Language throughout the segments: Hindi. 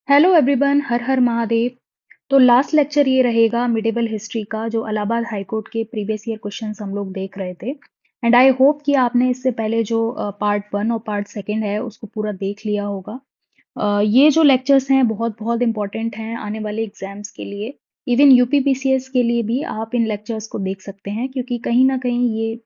हेलो एवरीवन, हर हर महादेव। तो लास्ट लेक्चर ये रहेगा मिडिवल हिस्ट्री का, जो इलाहाबाद हाई कोर्ट के प्रीवियस ईयर क्वेश्चंस हम लोग देख रहे थे। एंड आई होप कि आपने इससे पहले जो पार्ट वन और पार्ट सेकंड है उसको पूरा देख लिया होगा। ये जो लेक्चर्स हैं बहुत बहुत इंपॉर्टेंट हैं आने वाले एग्जाम्स के लिए। इवन यूपीपीसीएस के लिए भी आप इन लेक्चर्स को देख सकते हैं, क्योंकि कहीं ना कहीं ये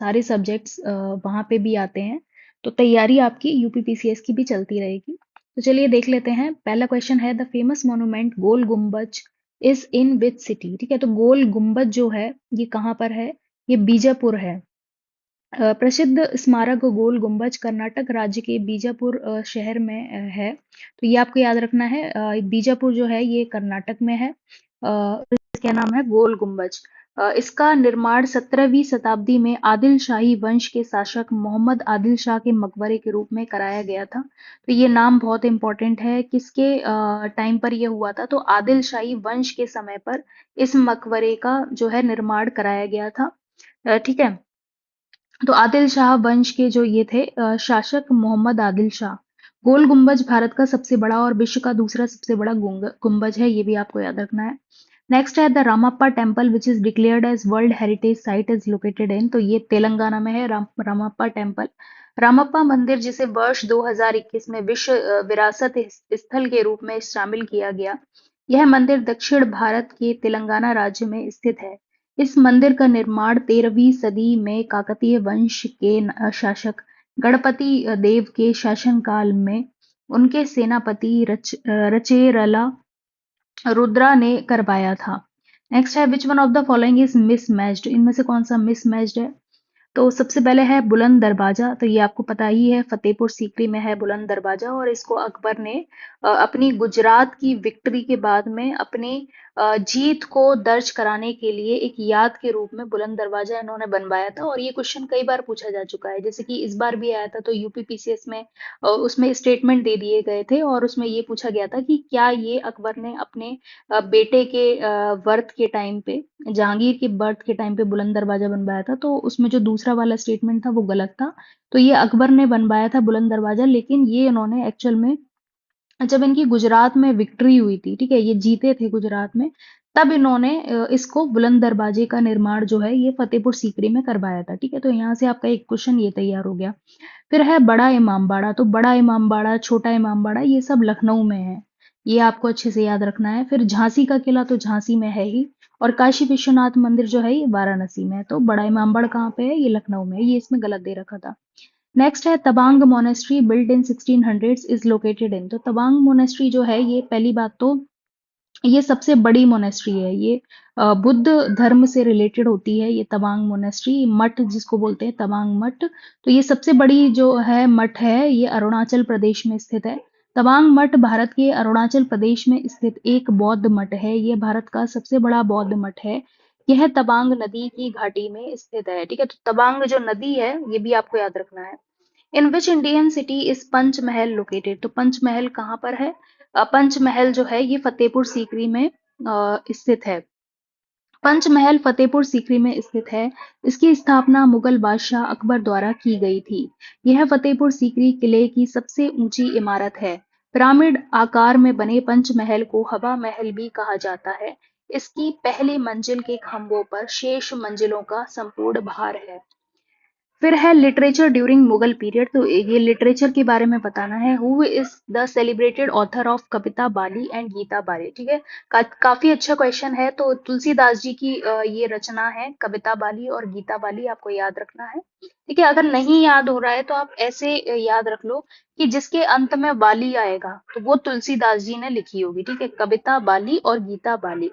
सारे सब्जेक्ट्स वहाँ पे भी आते हैं। तो तैयारी आपकी यूपीपीसीएस की भी चलती रहेगी। तो चलिए देख लेते हैं। पहला क्वेश्चन है, द फेमस मोन्यूमेंट गोल गुम्बज इज इन विच सिटी। ठीक है, तो गोल गुम्बज जो है ये कहाँ पर है? ये बीजापुर है। प्रसिद्ध स्मारक गोल गुम्बज कर्नाटक राज्य के बीजापुर शहर में है। तो ये आपको याद रखना है। बीजापुर जो है ये कर्नाटक में है। इसका नाम है गोल गुम्बज। इसका निर्माण 17वीं शताब्दी में आदिल शाही वंश के शासक मोहम्मद आदिल शाह के मकबरे के रूप में कराया गया था। तो ये नाम बहुत इंपॉर्टेंट है। किसके टाइम पर ये हुआ था? तो आदिल शाही वंश के समय पर इस मकबरे का जो है निर्माण कराया गया था। ठीक है। तो आदिल शाह वंश के जो ये थे शासक मोहम्मद आदिल शाह। गोल गुम्बज भारत का सबसे बड़ा और विश्व का दूसरा सबसे बड़ा गुम्बज है, ये भी आपको याद रखना है। नेक्स्ट है, the Ramappa temple which is declared as world heritage site is located in. तो ये तेलंगाना में है, रामप्पा टेम्पल। रामप्पा मंदिर जिसे वर्ष 2021 में विश्व विरासत स्थल के रूप में शामिल किया गया, यह मंदिर दक्षिण भारत के तेलंगाना राज्य में स्थित है। इस मंदिर का निर्माण 13वीं सदी में काकतीय वंश के शासक गणपति देव के शासनकाल में उनके सेनापति रचेरला रुद्रा ने करवाया था। नेक्स्ट है, which one of the following is mismatched. इनमें से कौन सा मिसमैच्ड है? तो सबसे पहले है बुलंद दरवाजा। तो ये आपको पता ही है, फतेहपुर सीकरी में है बुलंद दरवाजा। और इसको अकबर ने अपनी गुजरात की विक्ट्री के बाद में अपनी जीत को दर्ज कराने के लिए एक याद के रूप में बुलंद दरवाजा इन्होंने बनवाया था। और ये क्वेश्चन कई बार पूछा जा चुका है, जैसे कि इस बार भी आया था। तो यूपीपीसीएस में उसमें स्टेटमेंट दे दिए गए थे और उसमें ये पूछा गया था कि क्या ये अकबर ने अपने बेटे के बर्थ के टाइम पे, जहांगीर के बर्थ के टाइम पे बुलंद दरवाजा बनवाया था। तो उसमें जो दूसरा वाला स्टेटमेंट था वो गलत था। तो ये अकबर ने बनवाया था बुलंद दरवाजा, लेकिन ये इन्होंने एक्चुअल में जब इनकी गुजरात में विक्ट्री हुई थी, ठीक है, ये जीते थे गुजरात में, तब इन्होंने इसको बुलंद दरवाजे का निर्माण जो है ये फतेहपुर सीकरी में करवाया था। ठीक है, तो यहाँ से आपका एक क्वेश्चन ये तैयार हो गया। फिर है बड़ा इमामबाड़ा। तो बड़ा इमामबाड़ा, छोटा इमामबाड़ा, ये सब लखनऊ में है। ये आपको अच्छे से याद रखना है। फिर झांसी का किला तो झांसी में है ही। और काशी विश्वनाथ मंदिर जो है ये वाराणसी में है। तो बड़ा इमामबाड़ा कहाँ पे है? ये लखनऊ में है। ये इसमें गलत दे रखा था। नेक्स्ट है, Tawang monastery build in 1600 is located in. तो तवांग मोनेस्ट्री जो है ये, पहली बात तो ये सबसे बड़ी मोनेस्ट्री है। ये बुद्ध धर्म से रिलेटेड होती है। ये तवांग मोनेस्ट्री, मठ जिसको बोलते हैं, तवांग मठ। तो ये सबसे बड़ी जो है मठ है, ये अरुणाचल प्रदेश में स्थित है। तवांग मठ भारत के अरुणाचल प्रदेश में स्थित एक बौद्ध मठ है। ये भारत का सबसे बड़ा बौद्ध मठ है। यह तवांग नदी की घाटी में स्थित है। ठीक है, तो तवांग जो नदी है ये भी आपको याद रखना है। In which Indian city is Panchmahal located. तो पंचमहल कहाँ पर है? पंचमहल जो है ये फतेहपुर सीकरी में स्थित है। पंचमहल फतेहपुर सीकरी में स्थित है। इसकी स्थापना मुगल बादशाह अकबर द्वारा की गई थी। यह फतेहपुर सीकरी किले की सबसे ऊंची इमारत है। पिरामिड आकार में बने पंचमहल को हवा महल भी कहा जाता है। इसकी पहली मंजिल के खंभों पर शेष मंजिलों का संपूर्ण भार है। फिर है लिटरेचर ड्यूरिंग मुगल पीरियड। तो ये लिटरेचर के बारे में बताना है। Who is the celebrated author of Kavita Bali and Geeta Bali. ठीक है, काफी अच्छा क्वेश्चन है। तो तुलसीदास जी की ये रचना है कविता बाली और गीता बाली, आपको याद रखना है। ठीक है, अगर नहीं याद हो रहा है तो आप ऐसे याद रख लो कि जिसके अंत में बाली आएगा तो वो तुलसीदास जी ने लिखी होगी। ठीक है, कविता बाली और गीता बाली।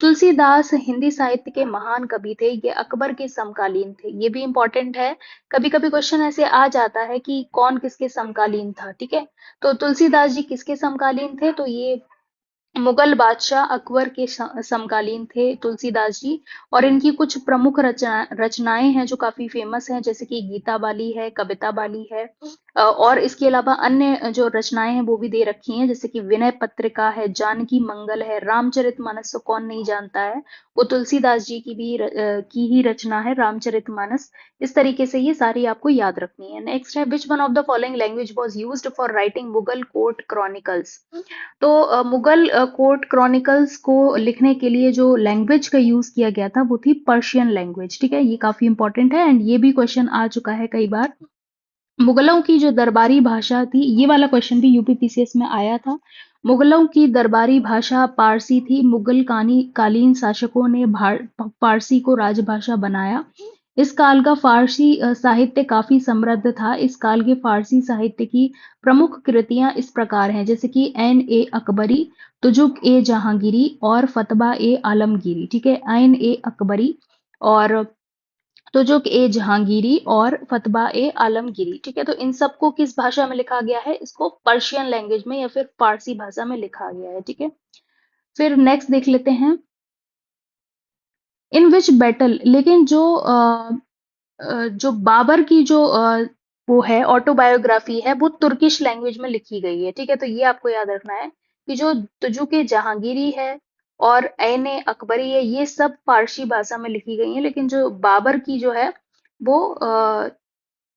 तुलसीदास हिंदी साहित्य के महान कवि थे। ये अकबर के समकालीन थे। ये भी इंपॉर्टेंट है। कभी कभी क्वेश्चन ऐसे आ जाता है कि कौन किसके समकालीन था। ठीक है, तो तुलसीदास जी किसके समकालीन थे? तो ये मुगल बादशाह अकबर के समकालीन थे तुलसीदास जी। और इनकी कुछ प्रमुख रचनाएं हैं जो काफी फेमस हैं, जैसे कि गीता बाली है, कविता बाली है, और इसके अलावा अन्य जो रचनाएं हैं वो भी दे रखी हैं, जैसे कि विनय पत्रिका है, जानकी मंगल है, रामचरितमानस तो कौन नहीं जानता है, वो तुलसीदास जी की ही रचना है रामचरितमानस। इस तरीके से ये सारी आपको याद रखनी है। नेक्स्ट है, which one of the following language was used for writing Mughal court chronicles. तो मुगल कोर्ट क्रॉनिकल्स को लिखने के लिए जो लैंग्वेज का यूज किया गया था वो थी पर्शियन लैंग्वेज। ठीक है, ये काफी इंपॉर्टेंट है एंड ये भी क्वेश्चन आ चुका है कई बार। मुगलों की जो दरबारी भाषा थी, ये वाला क्वेश्चन भी यूपीपीसीएस में आया था। मुगलों की दरबारी भाषा पारसी थी। मुगल कालीन शासकों ने पारसी को राजभाषा बनाया। इस काल का फारसी साहित्य काफी समृद्ध था। इस काल के फारसी साहित्य की प्रमुख कृतियां इस प्रकार हैं, जैसे कि ऐन ए अकबरी, तुजुक ए जहांगीरी और फतबा ए आलमगीरी। ठीक है, ऐन ए अकबरी और तुजुक ए जहांगीरी और फतबा ए आलमगीरी। ठीक है, तो इन सबको किस भाषा में लिखा गया है? इसको पर्शियन लैंग्वेज में या फिर फारसी भाषा में लिखा गया है। ठीक है, फिर नेक्स्ट देख लेते हैं, इन विच बैटल। लेकिन जो बाबर की जो वो है ऑटोबायोग्राफी है, वो तुर्किश लैंग्वेज में लिखी गई है। ठीक है, तो ये आपको याद रखना है कि जो तुजुक ए जहांगीरी है और ऐन ए अकबरी है, ये सब फारसी भाषा में लिखी गई है, लेकिन जो बाबर की जो है वो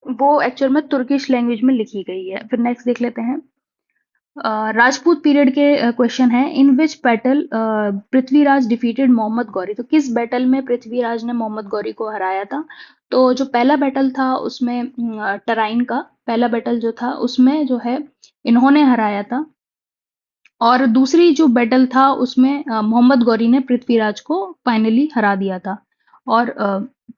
वो एक्चुअल में तुर्किश लैंग्वेज में लिखी गई है। फिर नेक्स्ट देख लेते हैं, राजपूत पीरियड के क्वेश्चन है, in which battle Prithviraj defeated Mohammad Ghori. तो किस बैटल में पृथ्वीराज ने मोहम्मद गौरी को हराया था? तो जो पहला बैटल था उसमें टराइन का पहला बैटल जो था उसमें जो है इन्होंने हराया था, और दूसरी जो बैटल था उसमें मोहम्मद गौरी ने पृथ्वीराज को फाइनली हरा दिया था। और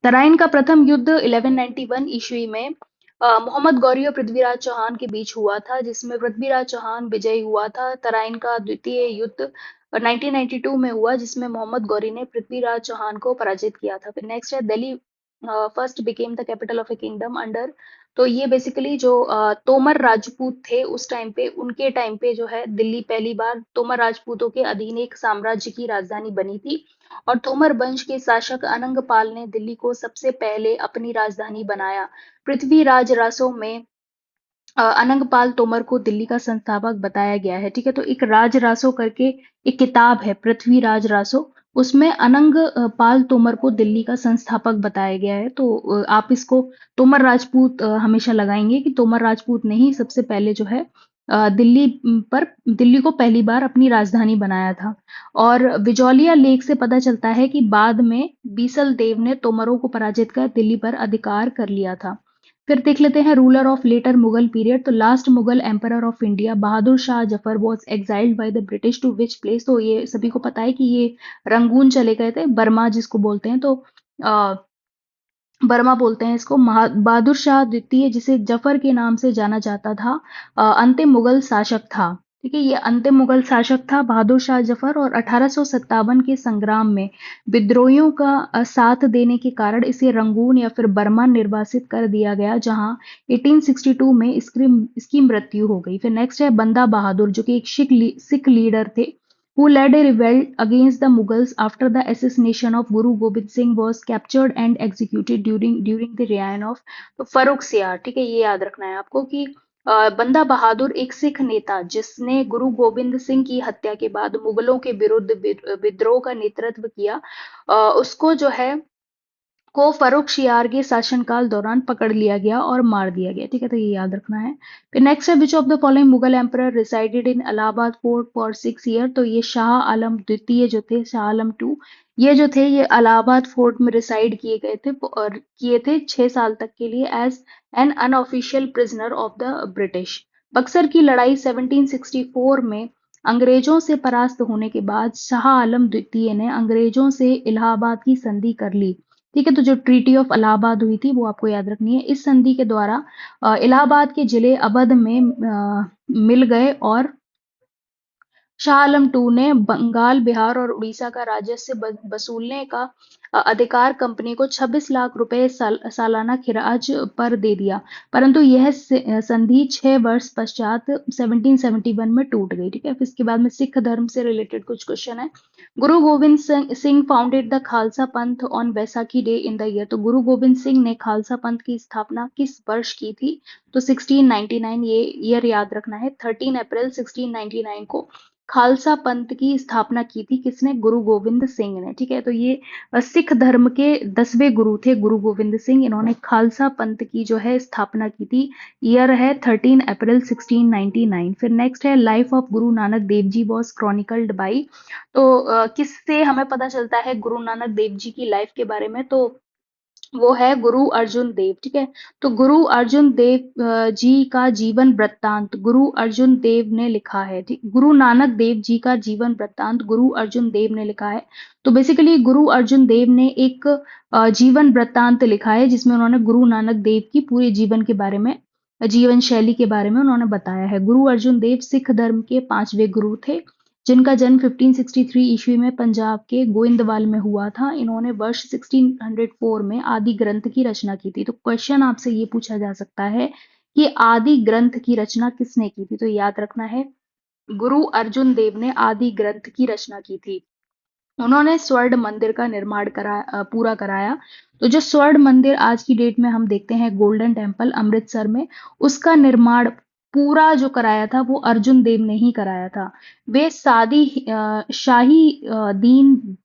तराइन का प्रथम युद्ध 1191 ईस्वी में मोहम्मद गौरी और पृथ्वीराज चौहान के बीच हुआ था, जिसमें पृथ्वीराज चौहान विजयी हुआ था। तराइन का द्वितीय युद्ध 1992 में हुआ, जिसमें मोहम्मद गौरी ने पृथ्वीराज चौहान को पराजित किया था। फिर नेक्स्ट है, Delhi first became the capital of A kingdom under. तो ये बेसिकली जो तोमर राजपूत थे उस टाइम पे, उनके टाइम पे जो है दिल्ली पहली बार तोमर राजपूतों के अधीन एक साम्राज्य की राजधानी बनी थी। और तोमर वंश के शासक अनंगपाल ने दिल्ली को सबसे पहले अपनी राजधानी बनाया। पृथ्वीराज रासो में अनंगपाल तोमर को दिल्ली का संस्थापक बताया गया है। ठीक है, तो एक राज रासो करके एक किताब है पृथ्वीराज रासो, उसमें अनंग पाल तोमर को दिल्ली का संस्थापक बताया गया है। तो आप इसको तोमर राजपूत हमेशा लगाएंगे कि तोमर राजपूत ने ही सबसे पहले जो है दिल्ली को पहली बार अपनी राजधानी बनाया था। और विजौलिया लेख से पता चलता है कि बाद में बीसल देव ने तोमरों को पराजित कर दिल्ली पर अधिकार कर लिया था। फिर देख लेते हैं, ruler of later Mughal period. तो last Mughal emperor of India Bahadur Shah Zafar was exiled by the British to which place. तो ये सभी को पता है कि ये रंगून चले गए थे, बर्मा जिसको बोलते हैं। तो अ, बर्मा बोलते हैं इसको। बहादुर शाह द्वितीय, जिसे जफर के नाम से जाना जाता था, अंतिम मुगल शासक था। ठीक है, ये अंतिम मुगल शासक था बहादुर शाह जफर। और 1857 के संग्राम में विद्रोहियों का साथ देने के कारण इसे रंगून या फिर बर्मा निर्वासित कर दिया गया, जहां 1862 में इसकी मृत्यु हो गई। फिर नेक्स्ट है बंदा बहादुर, जो कि एक सिख लीडर थे, who led a revolt against the Mughals after the assassination of Guru Gobind Singh was captured and executed during the reign of तो फरुख सियार। ठीक है, ये याद रखना है आपको कि बंदा बहादुर एक सिख नेता जिसने गुरु गोविंद सिंह की हत्या के बाद मुगलों के विरुद्ध विद्रोह का नेतृत्व किया, उसको जो है को फर्रुखशियार के शासनकाल दौरान पकड़ लिया गया और मार दिया गया। ठीक है, तो ये याद रखना है। फिर नेक्स्ट है, विच of the following Mughal emperor resided in Allahabad fort for 6 year. तो ये शाह आलम द्वितीय जो थे, शाह आलम टू, ये जो थे ये इलाहाबाद फोर्ट में रिसाइड किए गए थे और किए थे 6 साल तक के लिए as an unofficial prisoner of the British. Buxar की लड़ाई 1764 में अंग्रेजों से परास्त होने के बाद शाह आलम द्वितीय ने अंग्रेजों से इलाहाबाद की संधि कर ली। ठीक है, तो जो ट्रीटी ऑफ इलाहाबाद हुई थी वो आपको याद रखनी है। इस संधि के द्वारा इलाहाबाद के जिले अवध में मिल गए और शाह आलम टू ने बंगाल, बिहार और उड़ीसा का राजस्व वसूलने का अधिकार कंपनी को 26 लाख रुपए सालाना खिराज पर दे दिया, परंतु यह संधि 6 वर्ष पश्चात 1771 में टूट गई। ठीक है, फिर इसके बाद में सिख धर्म से रिलेटेड कुछ क्वेश्चन है। गुरु गोविंद सिंह फाउंडेड द खालसा पंथ on Baisakhi day in the year. तो गुरु गोविंद सिंह ने खालसा पंथ की स्थापना किस वर्ष की थी? तो 1699, ये ईयर याद रखना है। 13 अप्रैल 1699 को खालसा पंथ की स्थापना की थी किसने? गुरु गोविंद सिंह ने। ठीक है, तो ये सिख धर्म के 10वें गुरु थे गुरु गोविंद सिंह। इन्होंने खालसा पंथ की जो है स्थापना की थी। ईयर है 13 अप्रैल 1699। फिर नेक्स्ट है life of Guru Nanak Dev ji was क्रॉनिकल्ड by. तो किससे हमें पता चलता है गुरु नानक देव जी की लाइफ के बारे में? तो वो है गुरु अर्जुन देव। ठीक है, तो गुरु अर्जुन देव जी का जीवन वृत्तांत गुरु अर्जुन देव ने लिखा है। ठीक, गुरु नानक देव जी का जीवन वृत्तांत गुरु अर्जुन देव ने लिखा है। तो बेसिकली गुरु अर्जुन देव ने एक जीवन वृत्तांत लिखा है जिसमें उन्होंने गुरु नानक देव की पूरे जीवन के बारे में, जीवन शैली के बारे में उन्होंने बताया है। गुरु अर्जुन देव सिख धर्म के 5वें गुरु थे जिनका जन्म 1563 ईस्वी में पंजाब के गोइंदवाल में हुआ था। इन्होंने वर्ष 1604 में आदि ग्रंथ की रचना की थी। तो क्वेश्चन आपसे ये पूछा जा सकता है कि आदि ग्रंथ की रचना किसने की थी? तो याद रखना है गुरु अर्जुन देव ने आदि ग्रंथ की रचना की थी। उन्होंने स्वर्ण मंदिर का निर्माण पूरा कराया। तो जो स्वर्ण मंदिर आज की डेट में हम देखते हैं गोल्डन टेम्पल अमृतसर में, उसका निर्माण पूरा जो कराया था वो अर्जुन देव ने ही कराया था। वे शाही दीन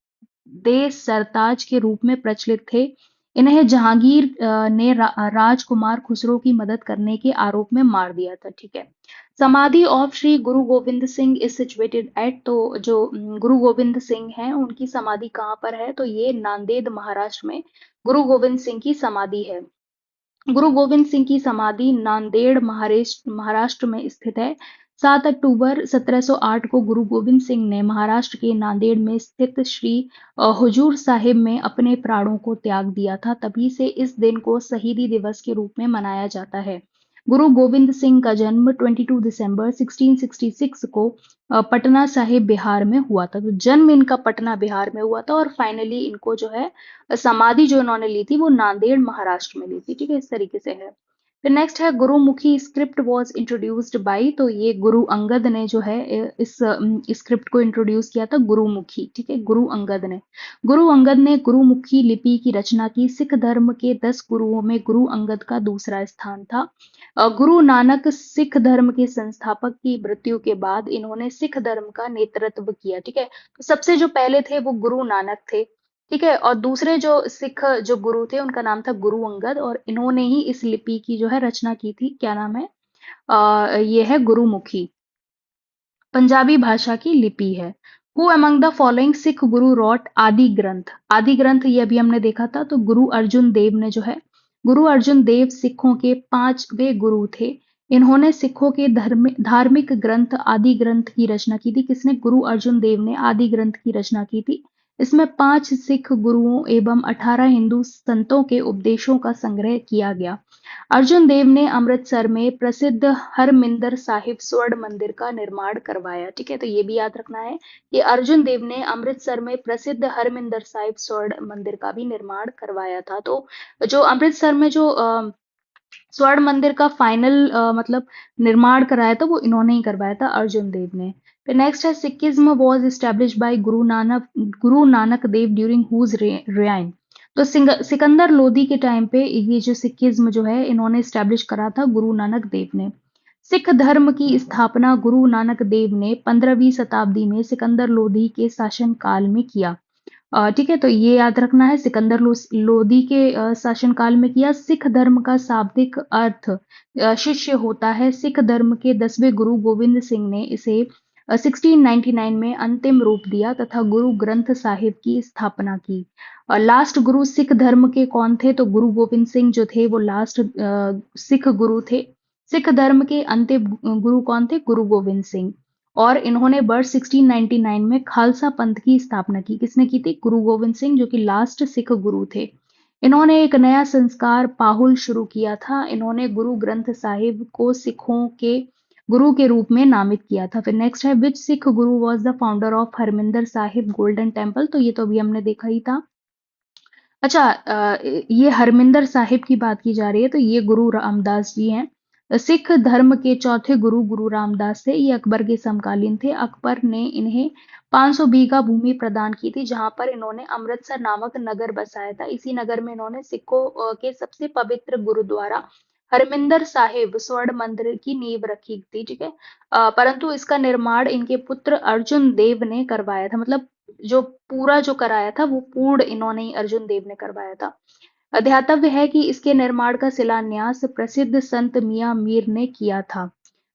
दे सरताज के रूप में प्रचलित थे। इन्हें जहांगीर ने राजकुमार खुसरो की मदद करने के आरोप में मार दिया था। ठीक है, समाधि of Shri Guru Govind Singh is situated at. तो जो गुरु गोविंद सिंह हैं उनकी समाधि कहाँ पर है? तो ये नांदेड़ महाराष्ट्र में गुरु गोविंद सिंह की समाधि है। गुरु गोविंद सिंह की समाधि नांदेड़ महाराष्ट्र में स्थित है। 7 अक्टूबर 1708 को गुरु गोविंद सिंह ने महाराष्ट्र के नांदेड़ में स्थित श्री हुजूर साहिब में अपने प्राणों को त्याग दिया था। तभी से इस दिन को शहीदी दिवस के रूप में मनाया जाता है। गुरु गोविंद सिंह का जन्म 22 दिसंबर 1666 को पटना साहिब बिहार में हुआ था। तो जन्म इनका पटना बिहार में हुआ था और फाइनली इनको जो है समाधि जो इन्होंने ली थी वो नांदेड़ महाराष्ट्र में ली थी। ठीक है, इस तरीके से है। फिर नेक्स्ट है Gurmukhi script was introduced by. तो ये गुरु अंगद ने जो है इस स्क्रिप्ट को इंट्रोड्यूस किया था, गुरुमुखी। ठीक है, गुरु अंगद ने गुरुमुखी लिपि की रचना की। सिख धर्म के 10 गुरुओं में गुरु अंगद का दूसरा स्थान था। गुरु नानक सिख धर्म के संस्थापक की मृत्यु के बाद इन्होंने सिख धर्म का नेतृत्व किया। ठीक है, तो सबसे जो पहले थे वो गुरु नानक थे। ठीक है, और दूसरे जो सिख जो गुरु थे उनका नाम था गुरु अंगद और इन्होंने ही इस लिपि की जो है रचना की थी। क्या नाम है? ये है गुरुमुखी, पंजाबी भाषा की लिपि है। Who among the following Sikh Guru rot आदि ग्रंथ? आदि ग्रंथ ये अभी हमने देखा था। तो गुरु अर्जुन देव ने जो है, गुरु अर्जुन देव सिखों के 5वें गुरु थे। इन्होंने सिखों के धार्मिक ग्रंथ आदि ग्रंथ की रचना की थी। किसने? गुरु अर्जुन देव ने आदि ग्रंथ की रचना की थी। इसमें 5 सिख गुरुओं एवं 18 हिंदू संतों के उपदेशों का संग्रह किया गया। अर्जुन देव ने अमृतसर में प्रसिद्ध हरमिंदर साहिब स्वर्ण मंदिर का निर्माण करवाया। ठीक है, तो ये भी याद रखना है कि अर्जुन देव ने अमृतसर में प्रसिद्ध हरमिंदर साहिब स्वर्ण मंदिर का भी निर्माण करवाया था। तो जो अमृतसर में जो स्वर्ण मंदिर का फाइनल मतलब निर्माण कराया था वो इन्होंने ही करवाया था, अर्जुन देव ने। फिर नेक्स्ट है Sikhism was established bye Guru Nanak Dev during whose rain. तो सिकंदर लोदी के टाइम पे ये जो सिखिज्म जो है इन्होंने स्टैब्लिश करा था गुरु नानक देव ने। सिख धर्म की स्थापना गुरु नानक देव ने 15वीं शताब्दी में सिकंदर लोदी के शासन काल में किया। ठीक है, तो ये याद रखना है सिकंदर लोदी के शासनकाल में किया। सिख धर्म का शाब्दिक अर्थ शिष्य होता है। सिख धर्म के 10वें गुरु गोविंद सिंह ने इसे 1699 में अंतिम रूप दिया तथा गुरु ग्रंथ साहिब की स्थापना की। लास्ट गुरु सिख धर्म के कौन थे? तो गुरु गोविंद सिंह जो थे वो लास्ट सिख गुरु थे। सिख धर्म के अंतिम गुरु कौन थे? गुरु गोविंद सिंह। और इन्होंने वर्ष 1699 में खालसा पंथ की स्थापना की। किसने की थी? गुरु गोविंद सिंह, जो कि लास्ट सिख गुरु थे। इन्होंने एक नया संस्कार पाहुल शुरू किया था। इन्होंने गुरु ग्रंथ साहिब को सिखों के गुरु के रूप में नामित किया था। फिर नेक्स्ट है, which Sikh guru was the founder of Harmandir Sahib Golden Temple, तो ये तो अभी हमने देखा ही था। अच्छा, ये हरमिंदर साहिब की बात की जा रही है, तो ये गुरु रामदास जी हैं। सिख धर्म के चौथे गुरु गुरु रामदास थे। ये अकबर के समकालीन थे। अकबर ने इन्हें 500 बीघा भूमि प्रदान की थी, जहां पर इन्होंने अमृतसर नामक नगर बसाया था। इसी नगर में इन्होंने सिखों के सबसे पवित्र गुरुद्वारा हरमिंदर साहिब स्वर्ण मंदिर की नींव रखी थी। ठीक है। परंतु इसका निर्माण इनके पुत्र अर्जुन देव ने करवाया था। मतलब जो पूरा जो कराया था वो पूर्ण इन्होंने ही अर्जुन देव ने करवाया था। ध्यातव्य है कि इसके निर्माण का शिलान्यास प्रसिद्ध संत मियां मीर ने किया था।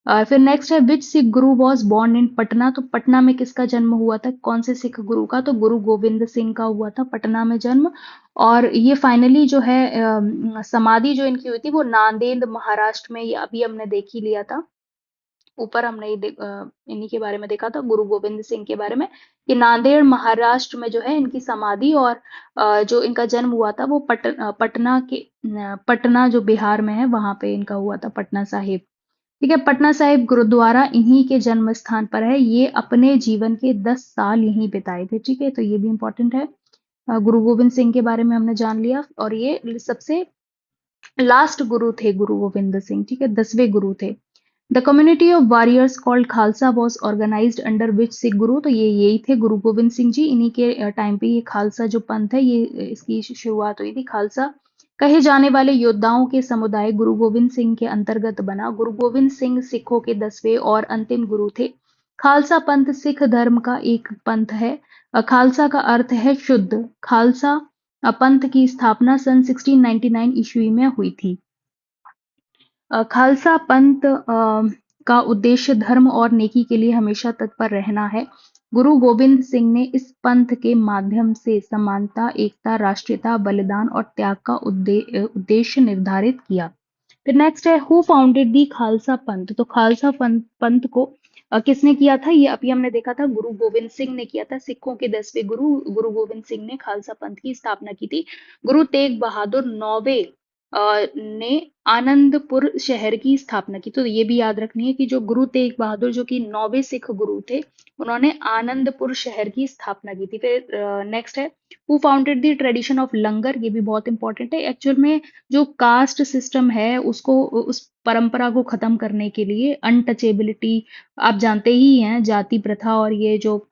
फिर नेक्स्ट है, which Sikh guru was born in Patna, तो पटना में किसका जन्म हुआ था, कौन से सिख गुरु का, तो गुरु गोविंद सिंह का हुआ था पटना में जन्म। और ये फाइनली जो है समाधि जो इनकी हुई थी वो नांदेड़ महाराष्ट्र में, ये अभी हमने देख ही लिया था। ऊपर हमने इन्हीं के बारे में देखा था, गुरु गोविंद सिंह के बारे में, कि नांदेड़ महाराष्ट्र में जो है इनकी समाधि, और जो इनका जन्म हुआ था वो पटना जो बिहार में है वहां पे इनका हुआ था, पटना साहिब। ठीक है। पटना साहिब गुरुद्वारा इन्हीं के जन्म स्थान पर है। ये अपने जीवन के 10 साल यहीं बिताए थे। ठीक है, तो ये भी इंपॉर्टेंट है। गुरु गोविंद सिंह के बारे में हमने जान लिया, और ये सबसे लास्ट गुरु थे गुरु गोविंद सिंह। ठीक है, 10वें गुरु थे। The community of warriors called Khalsa was organised under which Sikh guru, तो ये यही थे गुरु गोविंद सिंह जी। इन्हीं के टाइम पे ये खालसा जो पंथ है ये इसकी शुरुआत हुई थी। खालसा कहे जाने वाले योद्धाओं के समुदाय गुरु गोविंद सिंह के अंतर्गत बना। गुरु गोविंद सिंह सिखों के 10वें और अंतिम गुरु थे। खालसा पंथ सिख धर्म का एक पंथ है। खालसा का अर्थ है शुद्ध। खालसा पंथ की स्थापना सन 1699 ईस्वी में हुई थी। खालसा पंथ का उद्देश्य धर्म और नेकी के लिए हमेशा तत्पर रहना है। गुरु गोविंद सिंह ने इस पंथ के माध्यम से समानता, एकता, राष्ट्रीयता, बलिदान और त्याग का उद्देश्य निर्धारित किया। फिर नेक्स्ट है, हु फाउंडेड दी खालसा पंथ, तो खालसा पंथ को किसने किया था, ये अभी हमने देखा था, गुरु गोविंद सिंह ने किया था। सिखों के 10वें गुरु गुरु गोविंद सिंह ने खालसा पंथ की स्थापना की थी। गुरु तेग बहादुर 9वें ने आनंदपुर शहर की स्थापना की। तो ये भी याद रखनी है कि जो गुरु तेग बहादुर जो कि 9वें सिख गुरु थे, उन्होंने आनंदपुर शहर की स्थापना की थी। फिर नेक्स्ट है, who founded the tradition of langar, ये भी बहुत इंपॉर्टेंट है। एक्चुअल में जो कास्ट सिस्टम है उसको, उस परंपरा को खत्म करने के लिए, अनटचेबिलिटी आप जानते ही हैं, जाति प्रथा और ये जो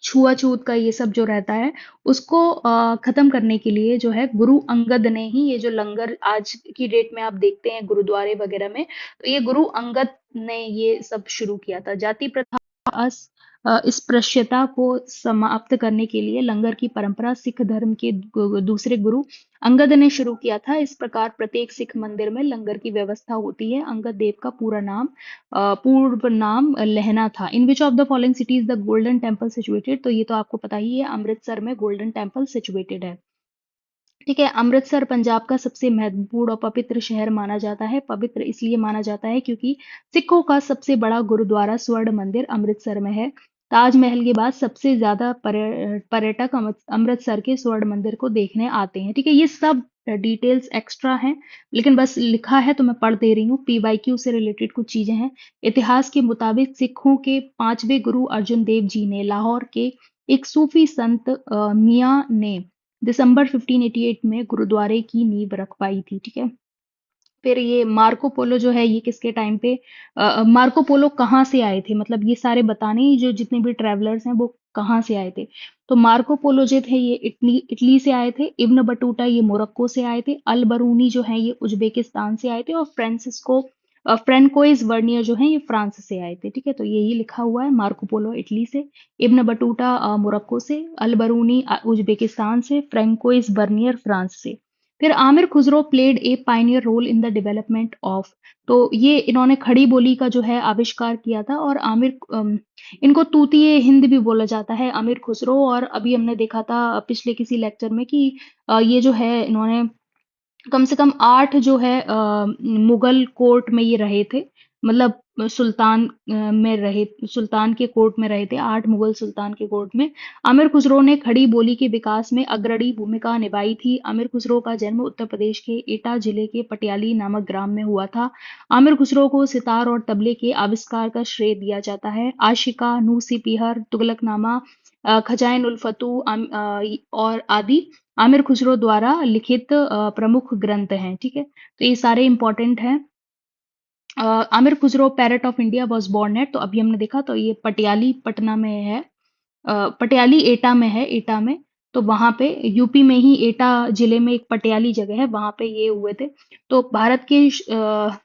छुआछूत का ये सब जो रहता है, उसको खत्म करने के लिए जो है गुरु अंगद ने ही ये जो लंगर आज की डेट में आप देखते हैं गुरुद्वारे वगैरह में, तो ये गुरु अंगद ने ये सब शुरू किया था। जाति प्रथा, अस्पृश्यता को समाप्त करने के लिए लंगर की परंपरा सिख धर्म के दूसरे गुरु अंगद ने शुरू किया था। इस प्रकार प्रत्येक सिख मंदिर में लंगर की व्यवस्था होती है। अंगद देव का पूर्व नाम लहना था। In which of the following cities the Golden Temple situated, तो ये तो आपको पता ही है, अमृतसर में गोल्डन टेम्पल सिचुएटेड है। ठीक है। अमृतसर पंजाब का सबसे महत्वपूर्ण और पवित्र शहर माना जाता है। पवित्र इसलिए माना जाता है क्योंकि सिखों का सबसे बड़ा गुरुद्वारा स्वर्ण मंदिर अमृतसर में है। ताजमहल के बाद सबसे ज्यादा पर्यटक अमृतसर के स्वर्ण मंदिर को देखने आते हैं। ठीक है, ये सब डिटेल्स एक्स्ट्रा हैं, लेकिन बस लिखा है तो मैं पढ़ दे रही हूँ। पीवाईक्यू से रिलेटेड कुछ चीजें हैं। इतिहास के मुताबिक सिखों के 5वें गुरु अर्जुन देव जी ने लाहौर के एक सूफी संत मियां ने दिसंबर 1588 में गुरुद्वारे की नींव रखवाई थी। ठीक है। फिर ये मार्को पोलो जो है, ये किसके टाइम पे, मार्को पोलो कहाँ से आए थे, मतलब ये सारे बताने ही, जो जितने भी ट्रेवलर्स हैं वो कहाँ से आए थे। तो मार्को पोलो जो थे ये इटली इटली से आए थे। इब्न बटूटा ये मोरक्को से आए थे। अल बरूनी जो है ये उज्बेकिस्तान से आए थे। और फ्रेंकोइस वर्नियर जो है ये फ्रांस से आए थे। ठीक है, तो यही लिखा हुआ है, मार्को पोलो इटली से, इब्न बटूटा मोरक्को से, अल बरूनी उज्बेकिस्तान से, फ्रेंकोइस वर्नियर फ्रांस से। फिर Amir Khusrau played a pioneer role in the development of, तो ये इन्होंने खड़ी बोली का जो है आविष्कार किया था। और इनको तूतीये हिंद भी बोला जाता है, आमिर खुसरो। और अभी हमने देखा था पिछले किसी लेक्चर में कि ये जो है इन्होंने कम से कम 8 जो है मुगल कोर्ट में ये रहे थे। मतलब सुल्तान के कोर्ट में रहे थे, 8 मुगल सुल्तान के कोर्ट में। आमिर खुसरो ने खड़ी बोली के विकास में अग्रणी भूमिका निभाई थी। आमिर खुसरो का जन्म उत्तर प्रदेश के एटा जिले के पटियाली नामक ग्राम में हुआ था। आमिर खुसरो को सितार और तबले के आविष्कार का श्रेय दिया जाता है। आशिका, नूसी पीहर, तुगलकनामा, खजाइन उल फतू और आदि आमिर खुसरो द्वारा लिखित प्रमुख ग्रंथ हैं। ठीक है, तो ये सारे इंपॉर्टेंट हैं। Aamir Khusro parrot of India was born at, तो अभी हमने देखा, तो ये पटियाली पटना में है, पटियाली एटा में है, एटा में। तो वहां पे यूपी में ही एटा जिले में एक पटियाली जगह है, वहां पे ये हुए थे। तो भारत के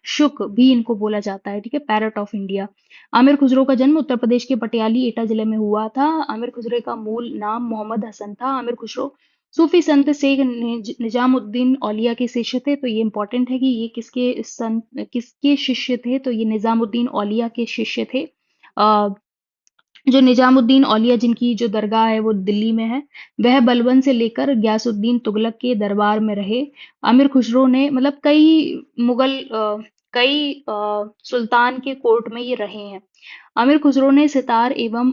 शुक भी इनको बोला जाता है। ठीक है, parrot of India. Aamir Khusro का जन्म उत्तर प्रदेश के पटियाली एटा जिले में हुआ था। आमिर खुसरो का मूल नाम मोहम्मद हसन था। आमिर खुसरो सूफी संत शेख निजामुद्दीन औलिया के शिष्य थे। तो ये इंपॉर्टेंट है कि ये किसके शिष्य थे, तो ये निजामुद्दीन औलिया के शिष्य थे। अ, जो निजामुद्दीन औलिया जिनकी जो दरगाह है वो दिल्ली में है, वह बलबन से लेकर गयासुद्दीन तुगलक के दरबार में रहे। आमिर खुसरो ने मतलब कई सुल्तान के कोर्ट में ये रहे हैं। आमिर खुसरो ने सितार एवं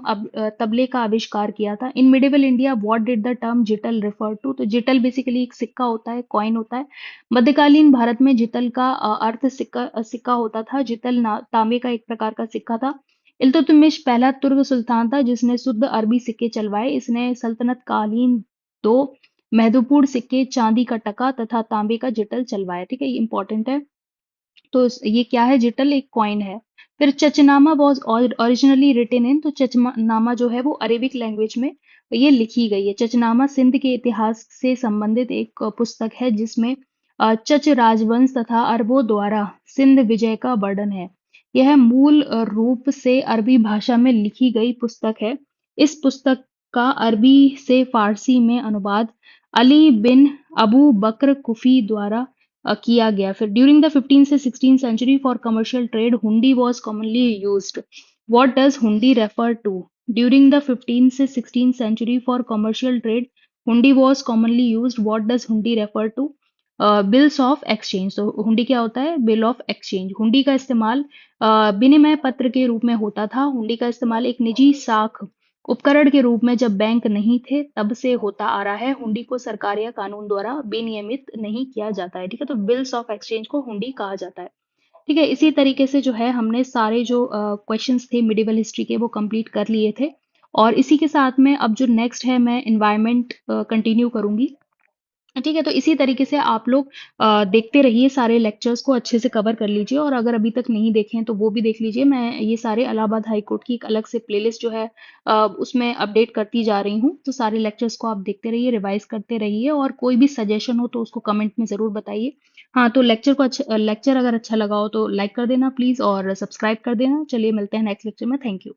तबले का आविष्कार किया था। In medieval India what did the term jital refer to, तो जिटल बेसिकली एक सिक्का होता है, कॉइन होता है। मध्यकालीन भारत में जितल का अर्थ सिक्का होता था। तांबे का एक प्रकार का सिक्का था। इल्तुतमिश पहला तुर्क सुल्तान था जिसने शुद्ध अरबी सिक्के चलवाए। इसने सल्तनत कालीन 2 महत्वपूर्ण सिक्के, चांदी का टका तथा तांबे का जिटल चलवाया। ठीक है, ये इंपॉर्टेंट है। तो ये क्या है, जिटल एक कॉइन है। फिर Chachnama was originally written in, तो चचनामा जो है वो अरेबिक लैंग्वेज में ये लिखी गई है। चचनामा सिंध के इतिहास से संबंधित एक पुस्तक है जिसमें चच राजवंश तथा अरबों द्वारा सिंध विजय का वर्णन है। यह मूल रूप से अरबी भाषा में लिखी गई पुस्तक है। इस पुस्तक का अरबी से फारसी में अनुवाद अली बिन अबू बकर कुफी द्वारा किया गया। फिर ड्यूरिंग द 15 से 16 century for commercial trade hundi was commonly used. What does hundi refer to? During the 15 से 16 century for commercial trade hundi was commonly used. What does hundi refer to? Bills of exchange. तो हुंडी क्या होता है? Bill of exchange. हुंडी का इस्तेमाल विनिमय पत्र के रूप में होता था। हुंडी का इस्तेमाल एक निजी साख उपकरण के रूप में जब बैंक नहीं थे तब से होता आ रहा है। हुंडी को सरकार या कानून द्वारा विनियमित नहीं किया जाता है। ठीक है, तो बिल्स ऑफ एक्सचेंज को हुंडी कहा जाता है। ठीक है, इसी तरीके से जो है हमने सारे जो क्वेश्चंस थे मिडिवल हिस्ट्री के वो कंप्लीट कर लिए थे। और इसी के साथ में अब जो नेक्स्ट है मैं इन्वायरमेंट कंटिन्यू करूंगी। ठीक है, तो इसी तरीके से आप लोग देखते रहिए, सारे लेक्चर्स को अच्छे से कवर कर लीजिए। और अगर अभी तक नहीं देखे हैं तो वो भी देख लीजिए। मैं ये सारे इलाहाबाद हाई कोर्ट की एक अलग से प्लेलिस्ट जो है उसमें अपडेट करती जा रही हूँ। तो सारे लेक्चर्स को आप देखते रहिए, रिवाइज करते रहिए, और कोई भी सजेशन हो तो उसको कमेंट में ज़रूर बताइए। हाँ, तो लेक्चर अगर अच्छा लगा हो तो लाइक कर देना प्लीज़, और सब्सक्राइब कर देना। चलिए मिलते हैं नेक्स्ट लेक्चर में। Thank you.